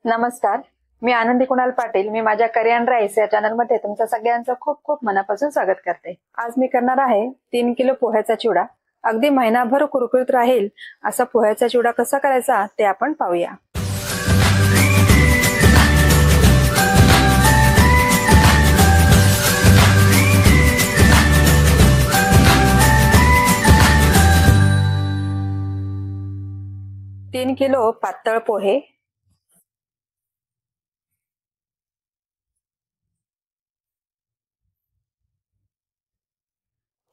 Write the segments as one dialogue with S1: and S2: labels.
S1: नमस्कार, मी आनंदी कुणाल पाटील. मी माझ्या करियन राईस या चॅनल मध्ये तुमचं सगळ्यांचं खूप खूप मनापासून स्वागत करते. आज मी करणार आहे 3 किलो पोह्याचा चिवडा. अगदी महिनाभर कुरकुरीत राहील असा पोह्याचा चिवडा कसा करायचा ते आपण पाहूया. तीन किलो पातळ पोहे,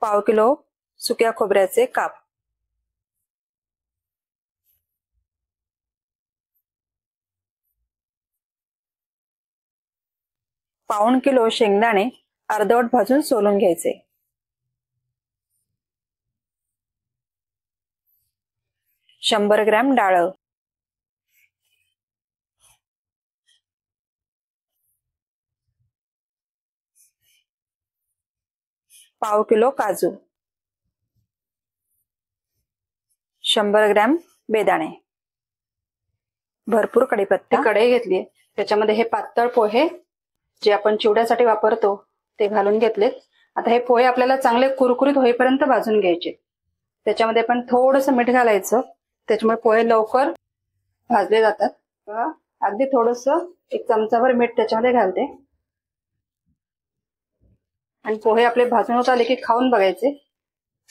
S1: 1/2 किलो सुक्या खोबऱ्याचे काप, 1/4 किलो शेंगदाणे अर्धवट भाजून सोलून घ्यायचे, 100 ग्रॅम डाळ, 1/2 किलो काजू, 100 ग्रॅम बेदाणे, भरपूर कढीपत्ता. कढई घेतली, त्याच्यामध्ये हे पातळ पोहे जे आपण चिवड्यासाठी वापरतो ते घालून घेतलेत. आता हे पोहे आपल्याला चांगले कुरकुरीत होईपर्यंत भाजून घ्यायचे. त्याच्यामध्ये पण थोडंसं मीठ घालायचं, त्याच्यामुळे पोहे लवकर भाजले जातात. अगदी थोडंसं 1 चमचाभर मीठ त्याच्यामध्ये घालते आणि पोहे आपले भाजून होत आले की खाऊन बघायचे.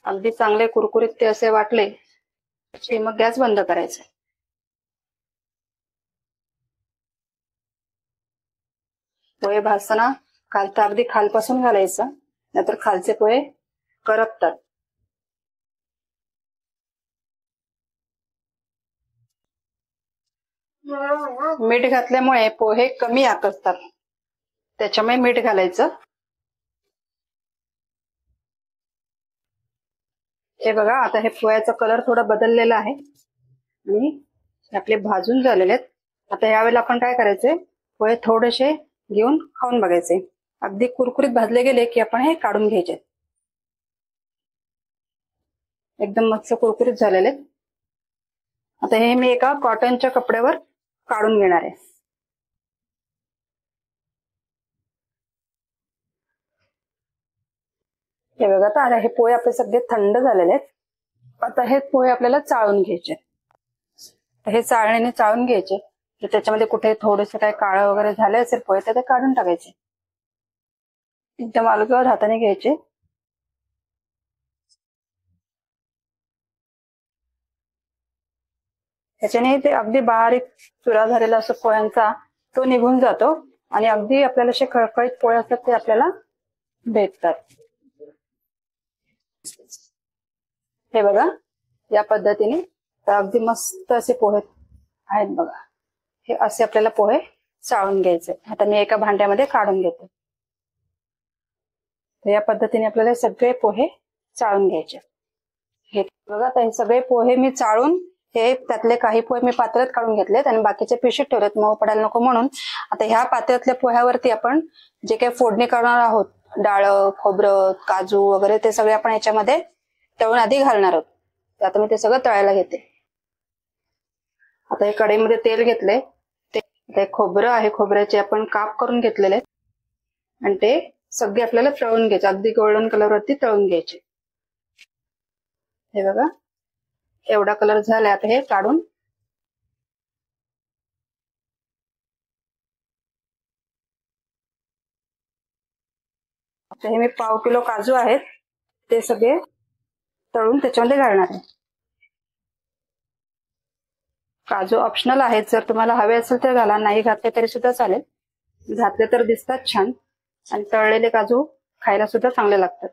S1: अगदी चांगले कुरकुरीत ते असे वाटले की मग गॅस बंद करायचा. पोहे भाजताना खालता अगदी खालपासून घालायचं, नाहीतर खालचे पोहे करपतात. मीठ घातल्यामुळे पोहे कमी आकसतात, त्याच्यामुळे मीठ घालायचं. हे बघा, आता हे पोह्याचा कलर थोडा बदललेला आहे आणि आपले भाजून झालेले आहेत. आता यावेळेला आपण काय करायचे, पोहे थोडेसे घेऊन खाऊन बघायचे. अगदी कुरकुरीत भाजले गेले की आपण हे काढून घ्यायचे. एकदम मस्त कुरकुरीत झालेले. आता हे मी एका कॉटनच्या कपड्यावर काढून घेणार आहे. हे बघा, आता हे पोहे आपले सगळे थंड झालेले आहेत. आता हे पोहे आपल्याला चाळून घ्यायचे. हे चाळणीने चाळून घ्यायचे. त्याच्यामध्ये कुठे थोडेसे काय काळं वगैरे झाले असेल पोहे तर ते काढून टाकायचे. एकदम अलगद हाताने घ्यायचे. त्याच्याने ते अगदी बारीक चुरा झालेला असं पोह्यांचा तो निघून जातो आणि अगदी आपल्याला असे खळखळीत पोहे असतात ते आपल्याला भेटतात. हे बघा, या पद्धतीने अगदी मस्त असे पोहे आहेत बघा. हे असे आपल्याला पोहे चाळून घ्यायचे. आता मी एका भांड्यामध्ये काढून घेते. या पद्धतीने आपल्याला सगळे पोहे चाळून घ्यायचे. हे बघा, आता हे सगळे पोहे मी चाळून हे त्यातले काही पोहे मी पातेल्यात काढून घेतलेत आणि बाकीचे पिशवीत ठेवलेत मऊ पडायला नको म्हणून. आता ह्या पातेल्यातल्या पोह्यावरती आपण जे काही फोडणी करणार आहोत, डाळ, खोबरं, काजू वगैरे ते सगळे आपण याच्यामध्ये तळून आधी घालणार आहोत. आता मी ते सगळं तळायला घेते. आता हे कढईमध्ये तेल घेतले. ते खोबरं आहे, खोबऱ्याचे आपण काप करून घेतलेले आणि ते सगळे आपल्याला तळून घ्यायचे. अगदी गोल्डन कलर वरती तळून घ्यायचे. हे बघा, एवढा कलर झाला. आता हे काढून आता हे मी 1/2 किलो काजू आहेत ते सगळे तळून त्याच्यामध्ये घालणार आहे. काजू ऑप्शनल आहेत, जर तुम्हाला हवे असेल तर घाला, नाही घातले तरी सुद्धा चालेल. घातले तर दिसतात छान आणि तळलेले काजू खायला सुद्धा चांगले लागतात.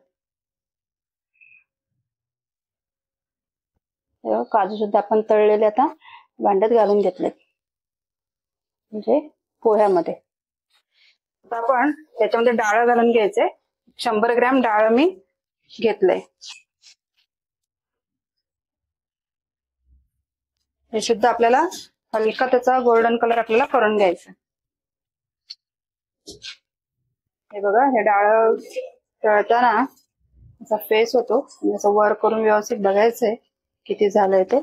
S1: काजू सुद्धा आपण तळलेले आता भांड्यात घालून घेतले, म्हणजे पोह्यामध्ये. आता आपण त्याच्यामध्ये डाळ घालून घ्यायचे. 100 ग्रॅम डाळ मी घेतलंय. हे सुद्धा आपल्याला हलका त्याचा गोल्डन कलर आपल्याला करून घ्यायचा. हे बघा, हे डाळ तळताना असा फेस होतो, असं वर करून व्यवस्थित बघायचंय किती झालंय ते.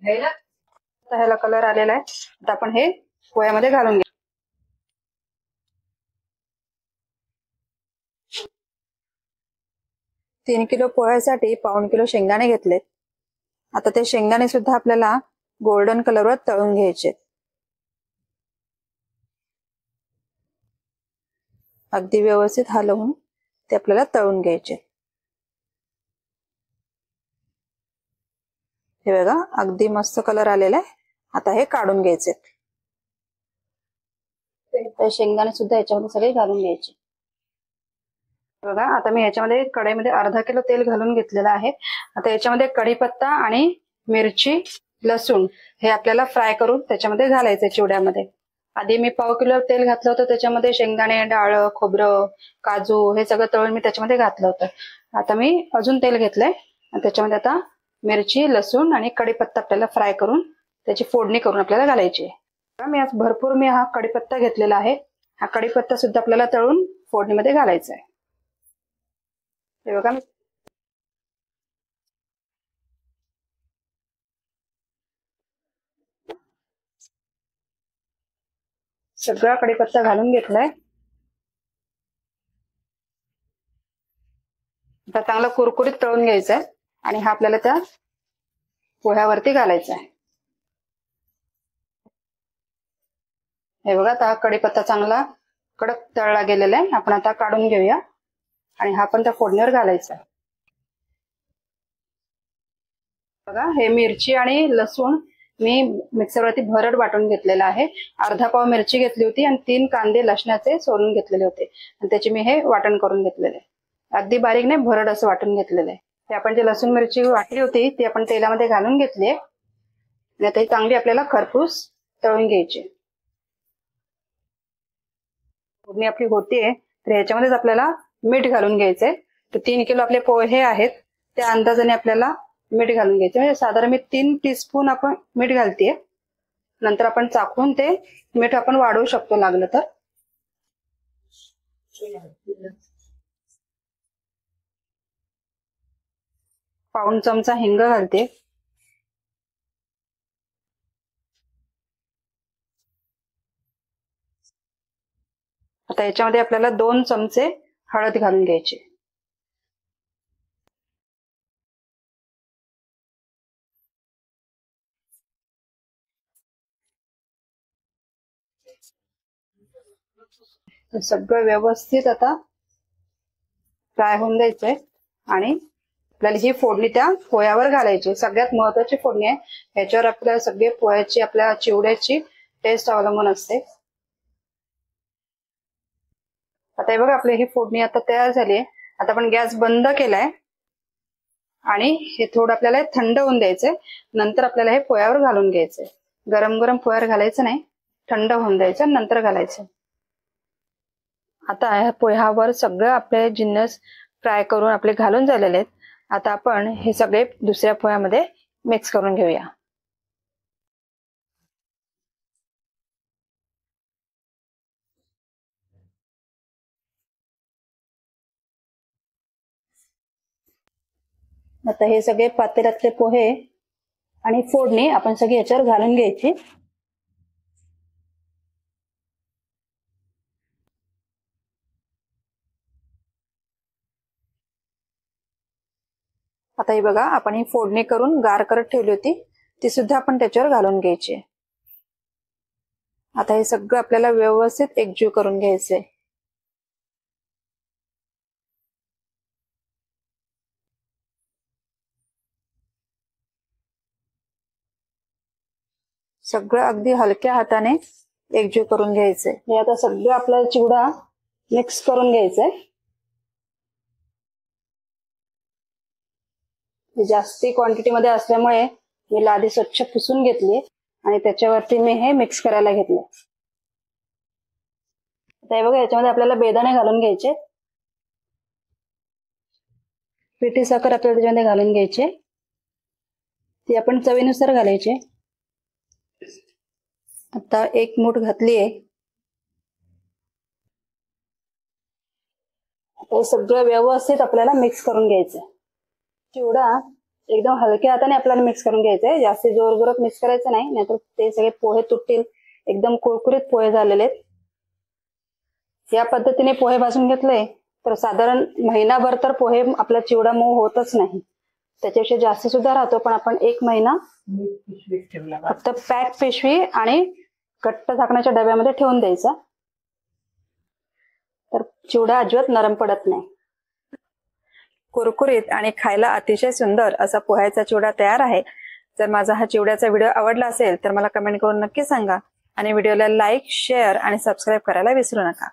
S1: ह्याला कलर आलेला आहे. आता आपण हे पोह्यामध्ये घालून घ्या. 3 किलो पोह्यासाठी 1/2 किलो शेंगदाणे घेतलेत. आता ते शेंगदाणे सुद्धा आपल्याला गोल्डन कलरवर तळून घ्यायचे. अगदी व्यवस्थित हलवून ते आपल्याला तळून घ्यायचे. हे बघा अगदी मस्त कलर आलेला आहे. आता हे काढून घ्यायचे. शेंगदाणे सुद्धा याच्यामध्ये सगळे घालून घ्यायचे. बघा आता मी याच्यामध्ये कढईमध्ये अर्धा किलो तेल घालून घेतलेलं आहे. आता याच्यामध्ये कढीपत्ता आणि मिरची, लसूण हे आपल्याला फ्राय करून त्याच्यामध्ये घालायचे चिवड्यामध्ये. आधी मी 1/2 किलो तेल घातलं होतं. त्याच्यामध्ये शेंगदाणे, डाळ, खोबरं, काजू हे सगळं तळून मी त्याच्यामध्ये घातलं होतं. आता मी अजून तेल घेतलंय आणि त्याच्यामध्ये आता मिरची, लसूण आणि कढीपत्ता आपल्याला फ्राय करून त्याची फोडणी करून आपल्याला घालायची आहे. मी आज भरपूर हा कढीपत्ता घेतलेला आहे. हा कढीपत्ता सुद्धा आपल्याला तळून फोडणीमध्ये घालायचा आहे. हे बघा मी सगळा कढीपत्ता घालून घेतलाय. आता चांगला कुरकुरीत तळून घ्यायचा आहे आणि हा आपल्याला त्या पोह्यावरती घालायचा आहे. हे बघा आता कढीपत्ता चांगला कडक तळला गेलेला आहे. आपण आता काढून घेऊया आणि हा पण त्या फोडणीवर घालायचा आहे. बघा हे मिरची आणि लसूण मी मिक्सरवरती भरड वाटून घेतलेला आहे. अर्धा पाव मिरची घेतली होती आणि 3 कांदे लसणाचे सोलून घेतलेले होते आणि त्याची मी हे वाटण करून घेतलेले. अगदी बारीक नाही, भरड असं वाटून घेतलेलं आहे. ते आपण जी लसूण मिरची वाटली होती ती आपण तेलामध्ये घालून घेतली आणि आता ही चांगली आपल्याला खरपूस तळून घ्यायची. फोडणी आपली होतीये तर ह्याच्यामध्येच आपल्याला मीठ घालून घ्यायचंय. तर 3 किलो आपले पोहे आहेत त्या अंदाजाने आपल्याला मीठ घालून घ्यायचं. म्हणजे साधारण मी 3 टीस्पून आपण मीठ घालतेय. नंतर आपण चाखून ते मीठ आपण वाढवू शकतो लागलं तर. पाऊण चमचा हिंग घालते. आता याच्यामध्ये आपल्याला 2 चमचे हळद घालून घ्यायची. सगळं व्यवस्थित आता फ्राय होऊन द्यायचंय आणि आपल्याला ही फोडणी त्या पोह्यावर घालायची. सगळ्यात महत्वाची फोडणी आहे. ह्याच्यावर आपल्याला सगळे पोह्याची, आपल्या चिवड्याची टेस्ट अवलंबून असते. आता हे बघा आपली ही फोडणी आता तयार झाली आहे. आता आपण गॅस बंद केलाय आणि हे थोडं आपल्याला थंड होऊन द्यायचंय. नंतर आपल्याला हे पोह्यावर घालून घ्यायचंय. गरम गरम पोह्यावर घालायचं नाही, थंड होऊन द्यायचं नंतर घालायचं. आता ह्या पोह्यावर सगळं आपले जिन्नस फ्राय करून आपले घालून झालेले आहेत. आता आपण हे सगळे दुसऱ्या पोह्यामध्ये मिक्स करून घेऊया. आता हे सगळे पातेल्यातले पोहे आणि फोडणी आपण सगळी याच्यावर घालून घ्यायची. आता हे बघा आपण ही फोडणी करून गार करत ठेवली होती ती सुद्धा आपण त्याच्यावर घालून घ्यायची. आता हे सगळं आपल्याला व्यवस्थित एकजीव करून घ्यायचंय. सगळं अगदी हलक्या हाताने एकजीव करून घ्यायचंय. हे आता सगळं आपल्याला चिवडा मिक्स करून घ्यायचंय. जास्ती क्वांटिटी मध्ये असल्यामुळे मी लादी स्वच्छ पुसून घेतली आणि त्याच्यावरती मी हे मिक्स करायला घेतले. आता हे बघा याच्यामध्ये आपल्याला बेदाणे घालून घ्यायचे. पिठी साखर आपल्याला त्याच्यामध्ये घालून घ्यायचे. ती आपण चवीनुसार घालायचे. आता 1 मूठ घातली आहे. हे सगळं व्यवस्थित आपल्याला मिक्स करून घ्यायचं. चिवडा एकदम हलक्या हाताने आपल्याला मिक्स करून घ्यायचंय. जास्ती जोर जोरात मिक्स करायचं नाही, नाहीतर ते सगळे पोहे तुटतील एकदम कुरकुरीत पोहे झालेले आहेत. या पद्धतीने पोहे भाजून घेतले तर साधारण महिनाभर तर पोहे आपला चिवडा मऊ होतच नाही, त्याच्यापेक्षा जास्त सुद्धा राहतो. पण आपण 1 महिना फक्त पॅक पिशवी आणि घट्ट झाकण्याच्या डब्यामध्ये ठेवून द्यायचा, तर चिवडा अजिबात नरम पडत नाही. कुरकुरीत आणि खायला अतिशय सुंदर असा पोह्याचा चिवडा तयार आहे. जर माझा हा चिवड्याचा व्हिडिओ आवडला असेल तर मला कमेंट करून नक्की सांगा आणि व्हिडिओला लाईक, शेअर आणि सबस्क्राईब करायला विसरू नका.